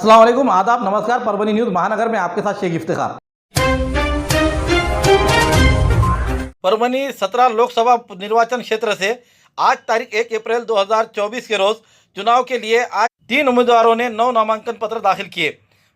अस्सलाम वालेकुम, आदाब, नमस्कार। परभनी न्यूज़ महानगर में आपके साथ शेख इफ्तिखार। परभनी 17 लोकसभा निर्वाचन क्षेत्र से आज तारीख 1 अप्रैल 2024 के रोज चुनाव के लिए आज 3 उम्मीदवारों ने 9 नामांकन पत्र दाखिल किए।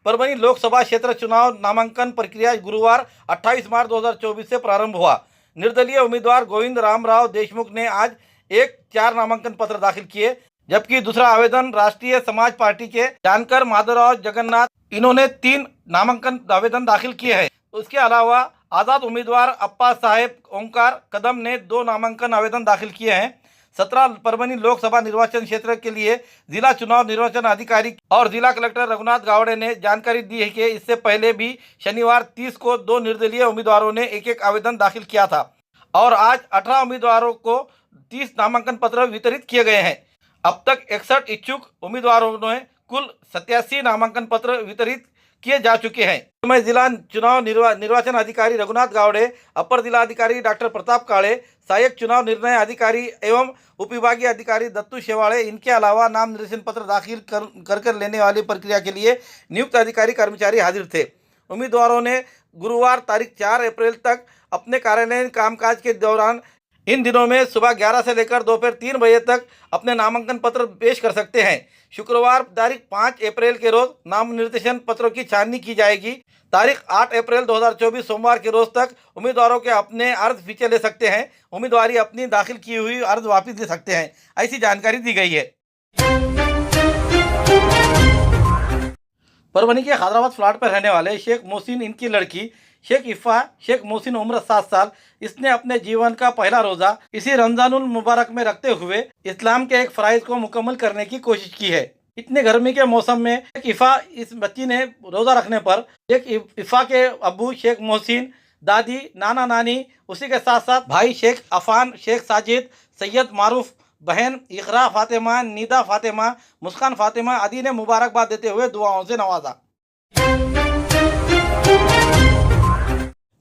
परभनी लोकसभा क्षेत्र चुनाव नामांकन प्रक्रिया गुरुवार 28 मार्च 2024 से प्रारंभ हुआ। निर्दलीय उम्मीदवार गोविंद रामराव देशमुख ने आज 4 नामांकन पत्र दाखिल किए, जबकि दूसरा आवेदन राष्ट्रीय समाज पार्टी के जानकर माधवराव जगन्नाथ, इन्होंने 3 नामांकन आवेदन दाखिल किए हैं। उसके अलावा आज़ाद उम्मीदवार अप्पा साहेब ओंकार कदम ने 2 नामांकन आवेदन दाखिल किए हैं। 17 परभनी लोकसभा निर्वाचन क्षेत्र के लिए जिला चुनाव निर्वाचन अधिकारी और जिला कलेक्टर रघुनाथ गावड़े ने जानकारी दी है कि इससे पहले भी शनिवार 30 को 2 निर्दलीय उम्मीदवारों ने एक आवेदन दाखिल किया था और आज 18 उम्मीदवारों को 30 नामांकन पत्र वितरित किए गए हैं। अब तक 61 इच्छुक उम्मीदवारों ने कुल 87 नामांकन पत्र वितरित किए जा चुके हैं। मैं जिला चुनाव निर्वाचन अधिकारी रघुनाथ गावड़े, अपर जिला अधिकारी डॉक्टर प्रताप काळे, सहायक चुनाव निर्णय अधिकारी एवं उपविभागीय अधिकारी दत्तू शेवाड़े, इनके अलावा नाम निर्देशन पत्र दाखिल कर लेने वाली प्रक्रिया के लिए नियुक्त अधिकारी कर्मचारी हाजिर थे। उम्मीदवारों ने गुरुवार तारीख 4 अप्रैल तक अपने कार्यालयीन कामकाज के दौरान इन दिनों में सुबह 11 से लेकर दोपहर 3 बजे तक अपने नामांकन पत्र पेश कर सकते हैं। शुक्रवार तारीख 5 अप्रैल के रोज नाम निर्देशन पत्रों की छाननी की जाएगी। तारीख 8 अप्रैल 2024 सोमवार के रोज तक उम्मीदवारों के अपने अर्ज पीछे ले सकते हैं। उम्मीदवारी अपनी दाखिल की हुई अर्ज वापस ले सकते हैं, ऐसी जानकारी दी गई है। परभनी के हैदराबाद फ्लैट पर रहने वाले शेख मोहसिन, इनकी लड़की शेख इफ़ा शेख मोहसिन, उम्र 7 साल, इसने अपने जीवन का पहला रोज़ा इसी रमजानुल मुबारक में रखते हुए इस्लाम के एक फ़राइज़ को मुकम्मल करने की कोशिश की है। इतने गर्मी के मौसम में शेख इफ़ा, इस बच्ची ने रोज़ा रखने पर शेख इफ़ा के अब्बू शेख मोहसिन, दादी, नाना नानी, उसी के साथ साथ भाई शेख अफान, शेख साजिद, सैयद मारूफ, बहन इकरा फातिमा, निदा फातिमा, मुस्कान फातिमा आदि ने मुबारकबाद देते हुए दुआओं से नवाजा।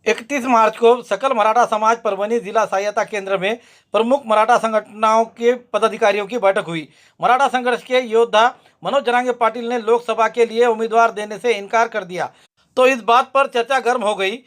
31 मार्च को सकल मराठा समाज परभनी जिला सहायता केंद्र में प्रमुख मराठा संगठनों के पदाधिकारियों की बैठक हुई। मराठा संघर्ष के योद्धा मनोज जरांगे पाटिल ने लोकसभा के लिए उम्मीदवार देने से इनकार कर दिया, तो इस बात पर चर्चा गर्म हो गई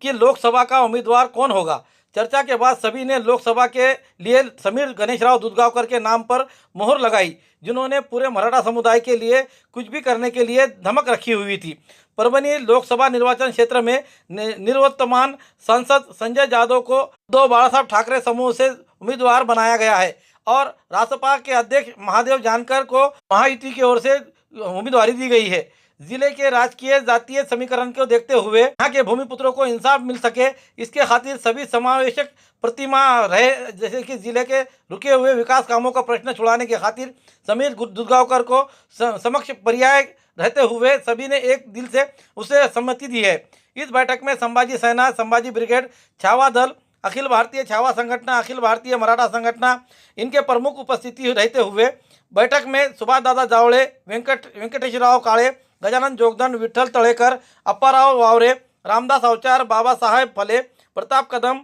कि लोकसभा का उम्मीदवार कौन होगा। चर्चा के बाद सभी ने लोकसभा के लिए समीर गणेशराव दूधगांवकर के नाम पर मोहर लगाई, जिन्होंने पूरे मराठा समुदाय के लिए कुछ भी करने के लिए धमक रखी हुई थी। परभनी लोकसभा निर्वाचन क्षेत्र में निवर्तमान सांसद संजय यादव को उद्धव बाला साहब ठाकरे समूह से उम्मीदवार बनाया गया है और रासपा के अध्यक्ष महादेव जानकर को महायुति की ओर से उम्मीदवारी दी गई है। जिले के राजकीय जातीय समीकरण को देखते हुए यहाँ के भूमिपुत्रों को इंसाफ मिल सके, इसके खातिर सभी समावेशक प्रतिमा रहे, जैसे कि जिले के रुके हुए विकास कामों का प्रश्न छुड़ाने के खातिर समीर दूधगांवकर को समक्ष पर्याय रहते हुए सभी ने एक दिल से उसे सम्मति दी है। इस बैठक में संभाजी सेना, संभाजी ब्रिगेड, छावा दल, अखिल भारतीय छावा संगठन, अखिल भारतीय मराठा संगठन, इनके प्रमुख उपस्थिति रहते हुए बैठक में सुभाष दादा जावळे, वेंकटेशराव काळे, गजानन जोगदंड, विठ्ठल तळेकर, अप्पाराव वावरे, रामदास अवचार, बाबासाहेब फले, प्रताप कदम,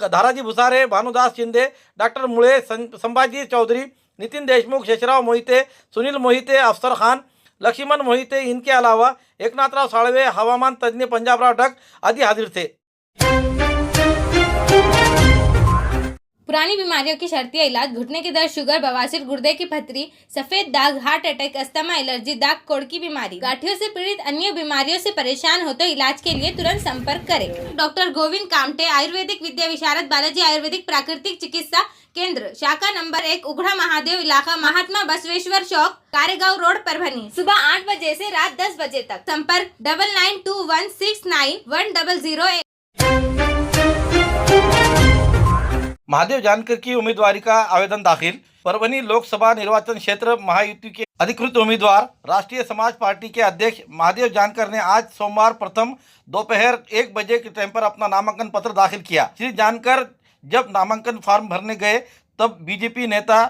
धाराजी भुसारे, भानुदास शिंदे, डॉक्टर मुळे, संभाजी चौधरी, नितिन देशमुख, शेषराव मोहिते, सुनील मोहिते, अफसर खान, लक्ष्मण मोहिते, इनके अलावा एकनाथराव साळवे, हवामान तज्ञ पंजाबराव डक आदि हाजिर थे। पुरानी बीमारियों की शर्तिया इलाज, घुटने के दर्द, शुगर, बवासीर, गुर्दे की पथरी, सफेद दाग, हार्ट अटैक, अस्थमा, एलर्जी, दाग कोड़ की बीमारी, गांठियों से पीड़ित अन्य बीमारियों से परेशान हो तो इलाज के लिए तुरंत संपर्क करें। डॉक्टर गोविंद कामटे, आयुर्वेदिक विद्या विशारद, बालाजी आयुर्वेदिक प्राकृतिक चिकित्सा केंद्र, शाखा नंबर 1, उघड़ा महादेव इलाका, महात्मा बसवेश्वर चौक, कारेगांव रोड, परभनी। सुबह 8 बजे से रात 10 बजे तक। संपर्क 9921691008। महादेव जानकर की उम्मीदवारी का आवेदन दाखिल। परभनी लोकसभा निर्वाचन क्षेत्र महायुति के अधिकृत उम्मीदवार राष्ट्रीय समाज पार्टी के अध्यक्ष महादेव जानकर ने आज सोमवार प्रथम दोपहर 1 बजे के टाइम पर अपना नामांकन पत्र दाखिल किया। श्री जानकर जब नामांकन फॉर्म भरने गए तब बीजेपी नेता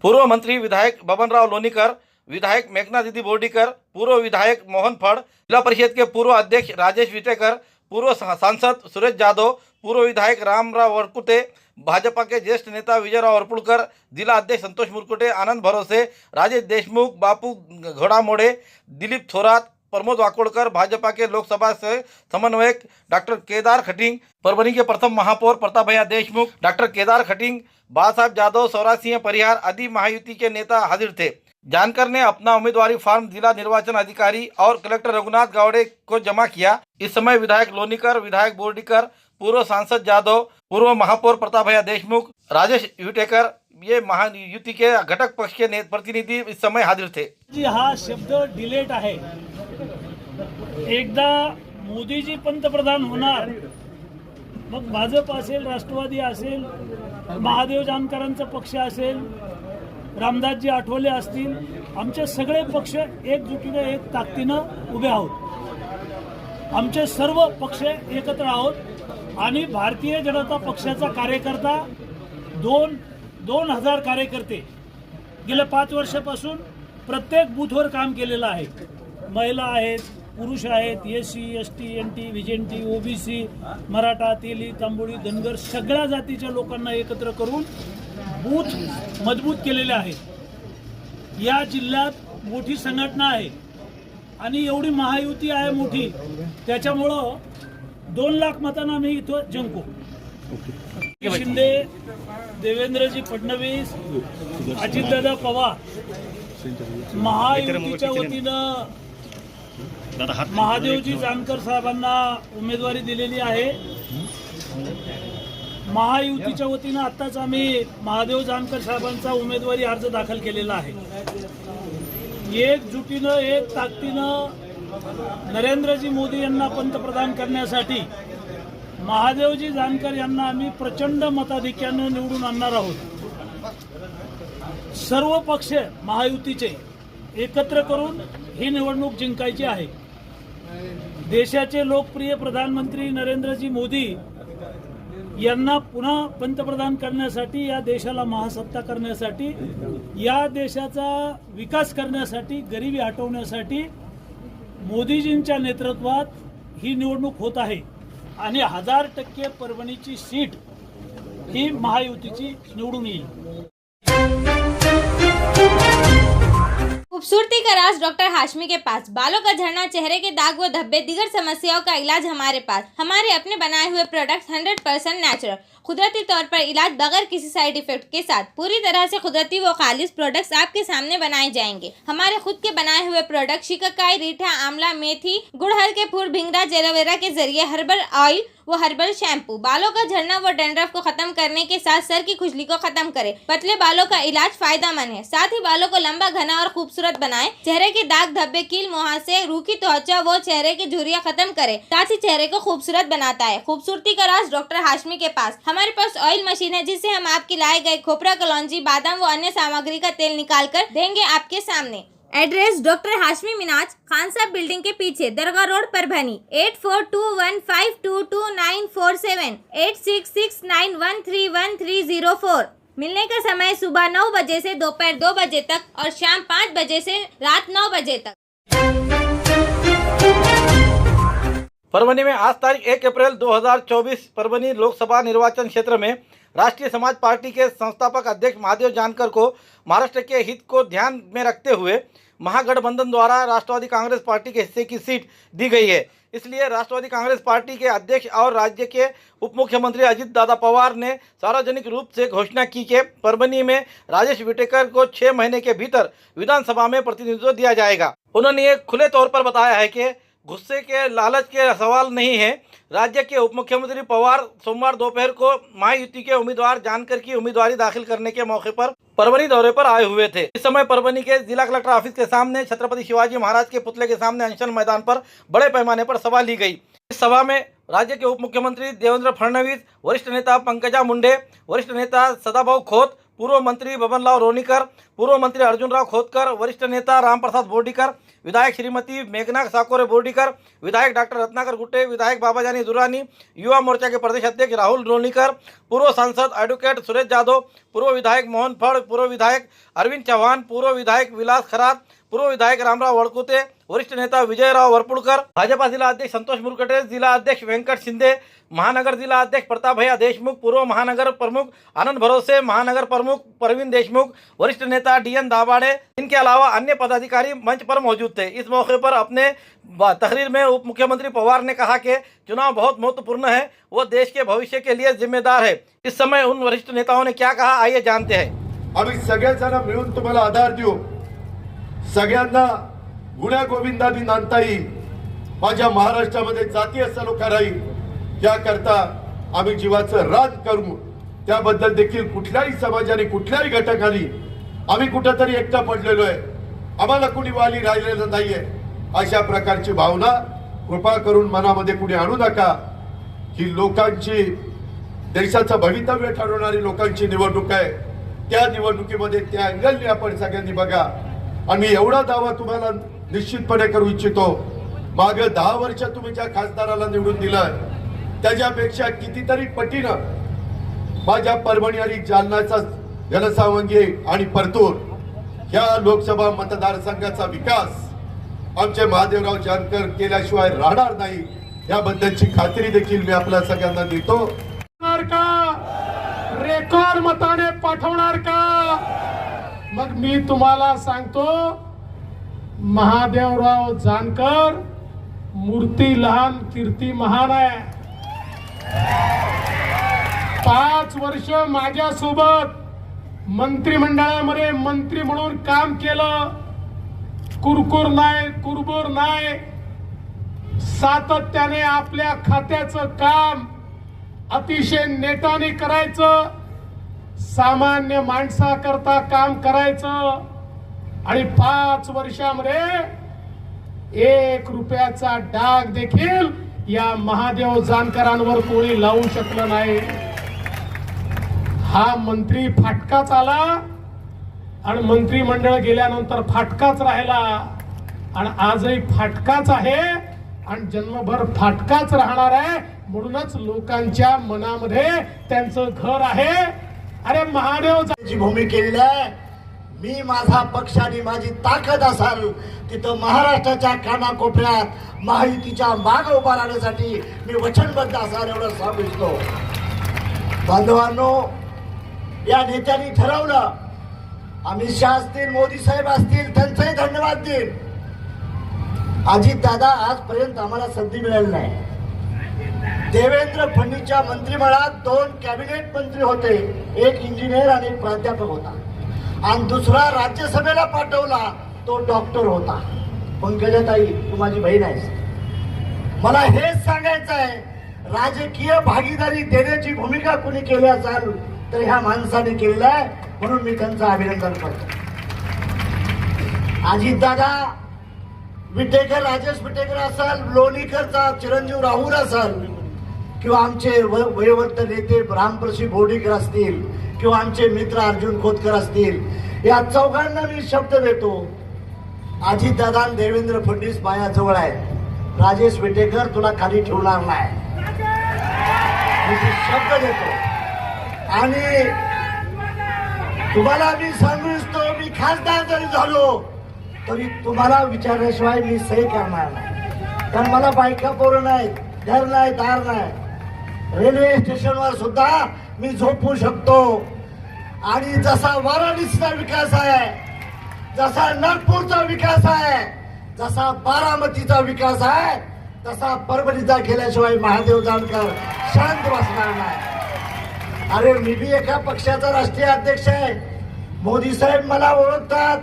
पूर्व मंत्री विधायक बबनराव लोनीकर, विधायक मेघना दीदी बोर्डीकर, पूर्व विधायक मोहन फड़, जिला परिषद के पूर्व अध्यक्ष राजेश विटेकर, पूर्व सांसद सुरेश जाधव, पूर्व विधायक रामराव वरकुटे, भाजपा के ज्येष्ठ नेता विजयराव अरपुड़कर, जिला अध्यक्ष संतोष मुरकुटे, आनंद भरोसे, राजेश देशमुख, बापू घोड़ामोड़े, दिलीप थोरात, प्रमोद वाकोडकर, भाजपा के लोकसभा से समन्वयक डॉक्टर केदार खटिंग, परभणी के प्रथम महापौर प्रताप भैया देशमुख, डॉक्टर केदार खटिंग, बाळासाहेब जाधव, सौराज सिंह परिहार आदि महायुति के नेता हाजिर थे। जानकर ने अपना उम्मीदवारी फॉर्म जिला निर्वाचन अधिकारी और कलेक्टर रघुनाथ गावड़े को जमा किया। इस समय विधायक लोनीकर, विधायक बोर्डीकर, पूर्व सांसद जाधव, पूर्व महापौर प्रताप भैया देशमुख, राजेश विटेकर, ये महायुति के घटक पक्ष के प्रतिनिधि इस समय हाजिर थे। जी हा शब्द डिलेट आहे। एकदा मोदीजी पंतप्रधान होणार, मग भाजप असेल, राष्ट्रवादी असेल, महादेव जानकरांचा पक्ष असेल, रामदासजी आठवले असतील, आमचे सगळे पक्ष एकजुटीने एक ताकदीनं उभे आहोत। आमचे सर्व पक्ष एकत्र आहोत आणि भारतीय जनता पक्षाचा कार्यकर्ता 2000 कार्यकर्ते गेल्या 5 वर्षापासून प्रत्येक बूथवर काम केलेलं आहे। महिला आहेत, पुरुष आहेत, SC, ST, NT, VJNT, OBC, Maratha, तेली, तांबोळी, धनगर सगळ्या जातीच्या लोकांना एकत्र करून बूथ मजबूत केलेले आहेत। या जिल्ह्यात मोठी संघटना आहे आणि एवढी महायुती आहे मोठी, त्याच्यामुळं 2 लाख मतांना आम्ही इथं जिंकू। शिंदे, देवेंद्रजी फडणवीस, अजितदादा पवार महायुतीच्या वतीनं महादेवजी जानकर साहेबांना उमेदवारी दिलेली आहे। महायुतीच्या वतीनं आत्ताच आम्ही महादेव जानकर साहेबांचा उमेदवारी अर्ज दाखल केलेला आहे। एकजुटीनं एक ताकदीनं नरेंद्रजी मोदी यांना पंतप्रधान करण्यासाठी महादेवजी जानकर यांना आम्ही प्रचंड मताधिक्यानं निवडून आणणार आहोत। सर्व पक्ष महायुतीचे एकत्र करून ही निवडणूक जिंकायची आहे। देशाचे लोकप्रिय प्रधानमंत्री नरेंद्रजी मोदी यांना पुन्हा पंतप्रधान करण्यासाठी, या देशाला महासत्ता करण्यासाठी, या देशाचा विकास करण्यासाठी, गरिबी हटवण्यासाठी मोदीजींच्या नेतृत्वात ही निवडणूक होत आहे आणि 1000% परभणीची सीट ही महायुतीची निवडून येईल। खूबसूरती का राज डॉक्टर हाशमी के पास। बालों का झड़ना, चेहरे के दाग व धब्बे, दीगर समस्याओं का इलाज हमारे पास। हमारे अपने बनाए हुए प्रोडक्ट्स 100% नेचुरल, कुदरती तौर पर इलाज बगैर किसी साइड इफेक्ट के साथ। पूरी तरह से कुदरती व खालिश प्रोडक्ट्स आपके सामने बनाए जाएंगे। हमारे खुद के बनाए हुए प्रोडक्ट शिकाकाई, रीठा, आंवला, मेथी, गुड़हल के फूल, भिंगरा, एलोवेरा के जरिए हर्बल ऑयल वो हर्बल शैम्पू बालों का झड़ना व डैंड्रफ को खत्म करने के साथ सर की खुजली को खत्म करे। पतले बालों का इलाज फायदेमंद है, साथ ही बालों को लंबा, घना और खूबसूरत बनाए। चेहरे के दाग धब्बे, कील मुहासे, रूखी त्वचा वो चेहरे की झुर्रियां खत्म करे, साथ ही चेहरे को खूबसूरत बनाता है। खूबसूरती का राज डॉक्टर हाशमी के पास। हमारे पास ऑयल मशीन है जिससे हम आपकी लाए गए खोपरा, कलौंजी, बादाम व अन्य सामग्री का तेल निकाल कर देंगे आपके सामने। एड्रेस डॉक्टर हाशमी मिनाज, खान साहब बिल्डिंग के पीछे, दरगाह रोड, परभणी। 8421522947, 8669131304। मिलने का समय सुबह 9 बजे से दोपहर 2 बजे तक और शाम 5 बजे से रात 9 बजे तक। परभणी में आज तारीख 1 अप्रैल 2024 परभणी लोकसभा निर्वाचन क्षेत्र में राष्ट्रीय समाज पार्टी के संस्थापक अध्यक्ष महादेव जानकर को महाराष्ट्र के हित को ध्यान में रखते हुए महागठबंधन द्वारा राष्ट्रवादी कांग्रेस पार्टी के हिस्से की सीट दी गई है। इसलिए राष्ट्रवादी कांग्रेस पार्टी के अध्यक्ष और राज्य के उप मुख्यमंत्री अजित दादा पवार ने सार्वजनिक रूप से घोषणा की कि परभणी में राजेश विटेकर को 6 महीने के भीतर विधानसभा में प्रतिनिधित्व दिया जाएगा। उन्होंने ये खुले तौर पर बताया है कि गुस्से के लालच के सवाल नहीं है। राज्य के उप मुख्यमंत्री पवार सोमवार दोपहर को महायुति के उम्मीदवार जानकर की उम्मीदवारी दाखिल करने के मौके पर परभणी दौरे पर आए हुए थे। इस समय परभणी के जिला कलेक्टर ऑफिस के सामने छत्रपति शिवाजी महाराज के पुतले के सामने अनशन मैदान पर बड़े पैमाने पर सभा ली गई। इस सभा में राज्य के उप मुख्यमंत्री देवेंद्र फडणवीस, वरिष्ठ नेता पंकजा मुंडे, वरिष्ठ नेता सदाभाऊ खोत, पूर्व मंत्री बबनराव रोनीकर, पूर्व मंत्री अर्जुनराव खोतकर, वरिष्ठ नेता रामप्रसाद बोर्डीकर, विधायक श्रीमती मेघना साकोरे बोर्डीकर, विधायक डॉक्टर रत्नाकर गुट्टे, विधायक बाबाजानी दुरानी, युवा मोर्चा के प्रदेश अध्यक्ष राहुल रोनीकर, पूर्व सांसद एडवोकेट सुरेश जाधव, पूर्व विधायक मोहन फड़, पूर्व विधायक अरविंद चौहान, पूर्व विधायक विलास खरात, पूर्व विधायक रामराव वडकुते, वरिष्ठ नेता विजयराव वरपुडकर, भाजपा जिला अध्यक्ष संतोष मुरकटे, जिला अध्यक्ष वेंकट शिंदे, महानगर जिला अध्यक्ष प्रताप भैया देशमुख, पूर्व महानगर प्रमुख आनंद भरोसे, महानगर प्रमुख परवीन देशमुख, वरिष्ठ नेता DN दाभाडे, इनके अलावा अन्य पदाधिकारी मंच पर मौजूद थे। इस मौके पर अपने तकरीर में उप मुख्यमंत्री पवार ने कहा कि चुनाव बहुत महत्वपूर्ण है, वो देश के भविष्य के लिए जिम्मेदार है। इस समय उन वरिष्ठ नेताओं ने क्या कहा, आइए जानते हैं। आम्ही सगळेजण मिळून तुम्हाला आधार देऊ, सगळ्यांना गुण्या गोविंदाने नांदता येईल, माझ्या महाराष्ट्रामध्ये जातीय सलोखा राहील याकरता आम्ही जीवाचं रान करू। त्याबद्दल देखील कुठल्याही समाजाने कुठल्याही घटकाने आम्ही कुठेतरी एकटा पडलेलो आहे, आम्हाला कुणी वाली राहिलेलं नाहीये, अशा प्रकारची भावना कृपा करून मनामध्ये कुणी आणू नका। ही लोकांची, देशाचं भवितव्य ठरवणारी लोकांची निवडणूक आहे। त्या निवडणुकीमध्ये त्या अँगलने आपण सगळ्यांनी बघा। आणि एवढा दावा तुम्हाला निश्चितपणे करू इच्छितो, मागे 10 वर्ष तुम्ही ज्या खासदाराला निवडून दिलं त्याच्यापेक्षा कितीतरी पटीनं माझ्या परभणी आणि जालनाचा घनसावंगी आणि परतूर या लोकसभा मतदारसंघाचा विकास आमचे महादेवराव जानकर केल्याशिवाय राहणार नाही, याबद्दलची खात्री देखील मी आपल्या सगळ्यांना देतो। रेकॉर्ड मताने पाठवणार का? मग मी तुम्हाला सांगतो, महादेवराव जानकर मूर्ती लहान कीर्ती महान आहे। 5 वर्ष माझ्यासोबत मंत्रिमंडळामध्ये मंत्री म्हणून काम केलं, कुरकुर नाही, कुरबुर नाही, सातत्याने आपल्या खात्याचं काम अतिशय नेटाने करायचं, सामान्य माणसाकरता काम करायचं आणि 5 वर्षामध्ये 1 रुपयाचा डाग देखील या महादेव जानकरांवर कोणी लावू शकलं नाही। हा मंत्री फाटकाच आला आणि मंत्रिमंडळ गेल्यानंतर फाटकाच राहिला आणि आजही फाटकाच आहे आणि जन्मभर फाटकाच राहणार आहे। म्हणूनच लोकांच्या मनामध्ये त्यांचं घर आहे। अरे महादेवची भूमी केलेली आहे। मी माझा पक्ष आणि माझी ताकद असाल तिथं महाराष्ट्राच्या कानाकोपऱ्यात महायुतीच्या माग उभा राहण्यासाठी मी वचनबद्ध असाल, एवढं सांगू इच्छितो। बांधवांनो, या नेत्यांनी ठरवलं, अमित शहा असतील, मोदी साहेब असतील, त्यांचाही धन्यवाद देईन। अजित दादा आजपर्यंत आम्हाला संधी मिळाली नाही। देवेंद्र फडणवीसच्या मंत्रिमंडळात 2 कॅबिनेट मंत्री होते, एक इंजिनियर आणि एक प्राध्यापक होता आणि दुसरा राज्यसभेला पाठवला तो डॉक्टर होता। पंकजाताई, तू माझी बहीण आहेस, मला हेच सांगायचं आहे, राजकीय भागीदारी देण्याची भूमिका कुणी केली असाल तर ह्या माणसाने केलेलं आहे, म्हणून मी त्यांचं अभिनंदन करतो। अजितदादा विटेकर, राजेश विटेकर असाल, लोणीकरचा चिरंजीव राहुल असाल, किंवा आमचे वयोवृद्ध नेते रामप्रसी बोर्डीकर असतील, किंवा आमचे मित्र अर्जुन खोतकर असतील, या चौघांना मी शब्द देतो, अजितदादा आणि देवेंद्र फडणवीस माझ्याजवळ आहेत, राजेश विटेकर तुला खाली ठेवणार नाही, मी शब्द देतो। आणि तुम्हाला मी सांगू इच्छितो, मी खासदार जरी झालो तरी तुम्हाला विचारल्याशिवाय मी सही करणार नाही, कारण मला बायका पोरं नाही, घर नाही, दार नाही। रेल्वे स्टेशनवर सुद्धा मी झोपू शकतो आणि जसा वाराणसीचा विकास आहे, जसा नागपूरचा विकास आहे, जसा बारामतीचा विकास आहे, तसा परभणीचा केल्याशिवाय महादेव जानकर शांत बसणार नाही। अरे मी बी एका पक्षाचा राष्ट्रीय अध्यक्ष आहे, मोदी साहेब मला ओळखतात,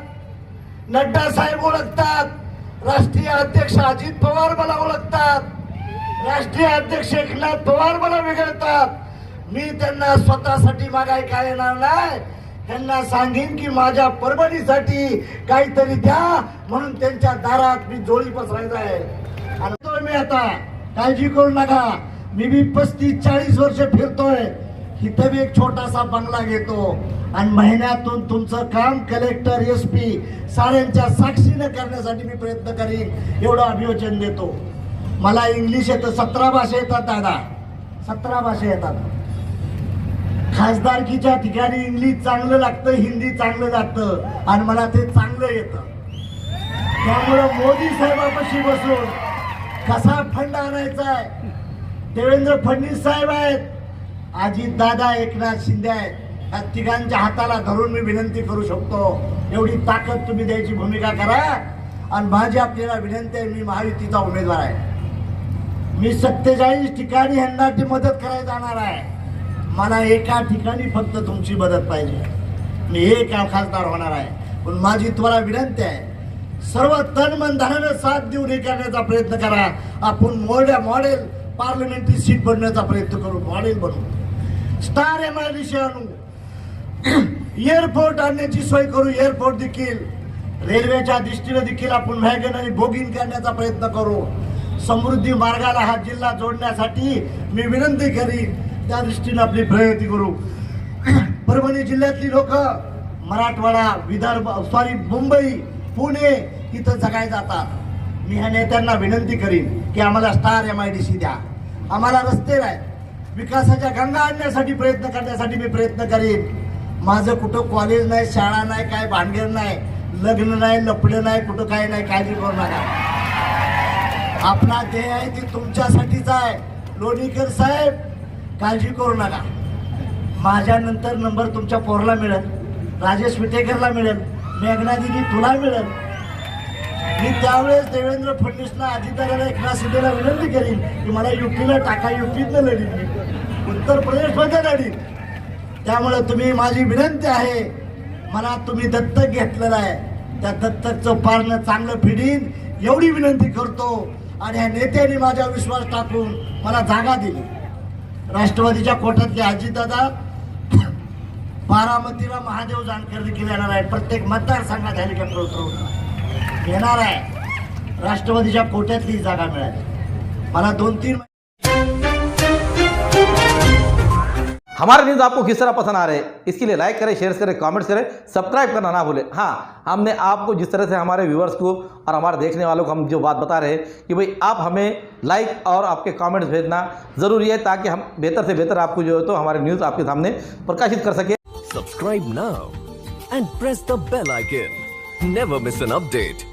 नड्डा साहेब ओळखतात, राष्ट्रीय अध्यक्ष अजित पवार मला ओळखतात, राष्ट्रीय अध्यक्ष एकनाथ पवार मला वेगळतात। मी त्यांना स्वतःसाठी मागाय काय येणार नाही, त्यांना सांगेन की माझ्या परभणीसाठी काहीतरी द्या, म्हणून त्यांच्या दारात मी जोडी पसरायचा आहे। आणि तो मी आता काळजी करू नका, मी बी 35-40 वर्ष फिरतोय, इथं बी एक छोटासा बंगला घेतो आणि महिन्यातून तुमचं काम कलेक्टर SP साऱ्यांच्या साक्षीने करण्यासाठी मी प्रयत्न करीन, एवढं अभिवचन देतो। मला इंग्लिश येतं, 17 भाषा येतात दादा, 17 भाषा येतात। खासदारकीच्या ठिकाणी इंग्लिश चांगलं लागतं, हिंदी चांगलं लागतं आणि मला ते चांगलं येतं। त्यामुळं मोदी साहेबापाशी बसून कसा फंड आणायचा आहे, देवेंद्र फडणवीस साहेब आहेत, अजित दादा, एकनाथ शिंदे आहेत, या तिघांच्या हाताला धरून मी विनंती करू शकतो, एवढी ताकद तुम्ही द्यायची भूमिका करा. आणि माझी आपल्याला विनंती आहे, मी महायुतीचा उमेदवार आहे, मी 47 ठिकाणी ह्यांना मदत करायला जाणार आहे. मला एका ठिकाणी फक्त तुमची मदत पाहिजे, मी एक खासदार होणार आहे. पण माझी तुम्हाला विनंती आहे, सर्व तन मन धनानं साथ देऊन हे करण्याचा प्रयत्न करा. आपण मॉडेल पार्लमेंटरी सीट बनण्याचा प्रयत्न करू, मॉडेल बनवू, स्टार MIDC आणू, एअरपोर्ट आणण्याची सोय करू. एअरपोर्ट देखील रेल्वेच्या दृष्टीने देखील आपण व्हॅगन आणि बोगिन करण्याचा प्रयत्न करू. समृद्धी मार्गाला हा जिल्हा जोडण्यासाठी मी विनंती करीन, त्या दृष्टीने आपली प्रयत्न करू. परभणी जिल्ह्यातली लोक मराठवाडा, विदर्भ, मुंबई, पुणे इथं जगाय जातात. मी ह्या नेत्यांना विनंती करीन की आम्हाला स्टार MIDC द्या, आम्हाला रस्ते नाही, विकासाच्या गंगा आणण्यासाठी प्रयत्न करण्यासाठी मी प्रयत्न करीन. माझं कुठं कॉलेज नाही, शाळा नाही, काय भानगड नाही, लग्न नाही, लपडं नाही, कुठं काय नाही, काळजी करू नका. आपला ध्येय आहे ते तुमच्यासाठीच आहे. लोणीकर साहेब, काळजी करू नका. माझ्यानंतर नंबर तुमच्या पोरला मिळेल, राजेश विटेकरला मिळेल, मेघना दिदी तुला मिळेल. मी त्यावेळेस देवेंद्र फडणवीसला, अजितदादाला, एकनाथ शिंदेला विनंती करीन की मला युपीला टाका, युपीतनं लढीन, मी उत्तर प्रदेशमध्ये लढीन. त्यामुळे तुम्ही, माझी विनंती आहे, मला तुम्ही दत्तक घेतलेलं आहे, त्या दत्तकचं पारणं चांगलं फिडीन एवढी विनंती करतो. आणि ह्या नेत्यांनी माझ्यावर विश्वास टाकून मला जागा दिली. राष्ट्रवादीच्या कोट्यातले अजितदादा बारामतीला महादेव जानकर देखील येणार आहे, प्रत्येक मतदारसंघात हेलिकॉप्टर उतरवून येणार आहे. राष्ट्रवादीच्या कोट्यातली जागा मिळाली मला 2-3. हमारे न्यूज़ आपको किस तरह पसंद आ रहे हैं, इसके लिए लाइक करें, शेयर करें, कमेंट्स करें, सब्सक्राइब करना ना भूलें. हाँ, हमने आपको जिस तरह से हमारे व्यूअर्स को और हमारे देखने वालों को हम जो बात बता रहे हैं कि भाई आप हमें लाइक और आपके कमेंट्स भेजना ज़रूरी है, ताकि हम बेहतर से बेहतर आपको जो है तो हमारे न्यूज़ आपके सामने प्रकाशित कर सकें. Subscribe now and press the bell icon. Never miss an update.